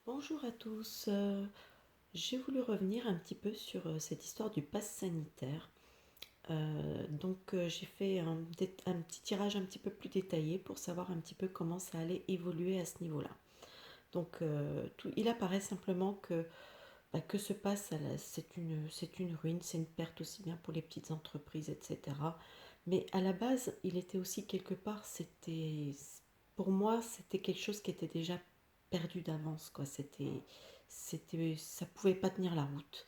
Bonjour à tous. J'ai voulu revenir un petit peu sur cette histoire du pass sanitaire. J'ai fait un petit tirage un petit peu plus détaillé pour savoir un petit peu comment ça allait évoluer à ce niveau-là. Il apparaît simplement que ce pass, c'est une ruine, c'est une perte aussi bien pour les petites entreprises, etc. Mais à la base, il était aussi quelque part, pour moi, c'était quelque chose qui était déjà perdu d'avance, quoi. Ça pouvait pas tenir la route.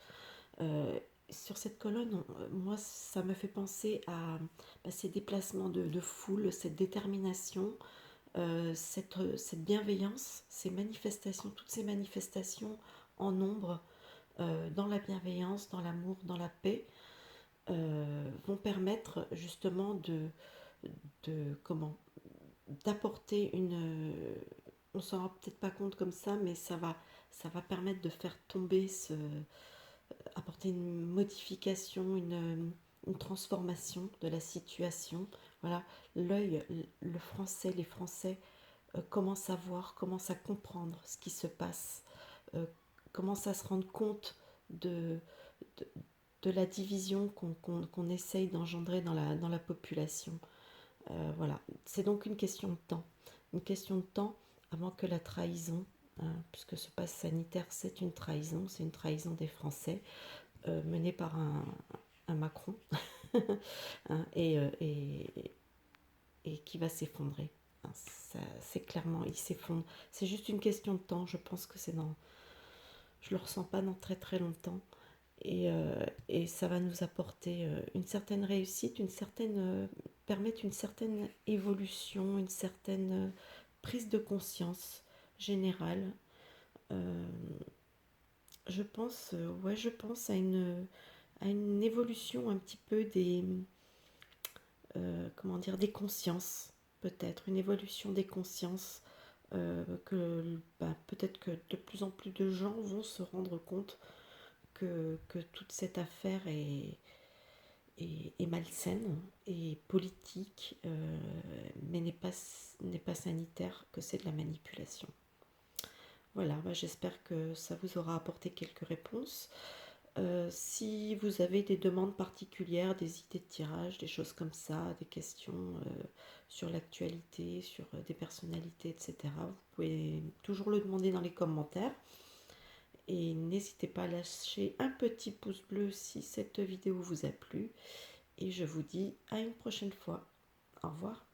Euh, sur cette colonne, moi, ça me fait penser à ces déplacements de foule, cette détermination, cette bienveillance, ces manifestations, toutes ces manifestations en nombre, dans la bienveillance, dans l'amour, dans la paix, vont permettre justement de comment d'apporter on s'en rend peut-être pas compte comme ça, mais ça va permettre de faire tomber apporter une modification, une transformation de la situation. Voilà, l'œil, le français, les Français commencent à voir, commencent à comprendre ce qui se passe, euh, commencent à se rendre compte de, de, de la division qu'on essaye d'engendrer dans la population. Voilà, c'est donc une question de temps avant que la trahison, hein, puisque ce passe sanitaire c'est une trahison des Français, menée par un Macron, hein, et qui va s'effondrer. Hein, c'est clairement, il s'effondre. C'est juste une question de temps. Je pense que je le ressens pas dans très très longtemps. Et ça va nous apporter une certaine réussite, permettre une certaine évolution, une certaine prise de conscience générale. Euh, je pense à une évolution un petit peu comment dire, des consciences, peut-être, une évolution des consciences, peut-être que de plus en plus de gens vont se rendre compte que toute cette affaire est malsaine et politique, mais n'est pas sanitaire, que c'est de la manipulation. Voilà, j'espère que ça vous aura apporté quelques réponses. Si vous avez des demandes particulières, des idées de tirage, des choses comme ça, des questions sur l'actualité, sur des personnalités, etc., vous pouvez toujours le demander dans les commentaires. Et n'hésitez pas à lâcher un petit pouce bleu si cette vidéo vous a plu. Et je vous dis à une prochaine fois. Au revoir.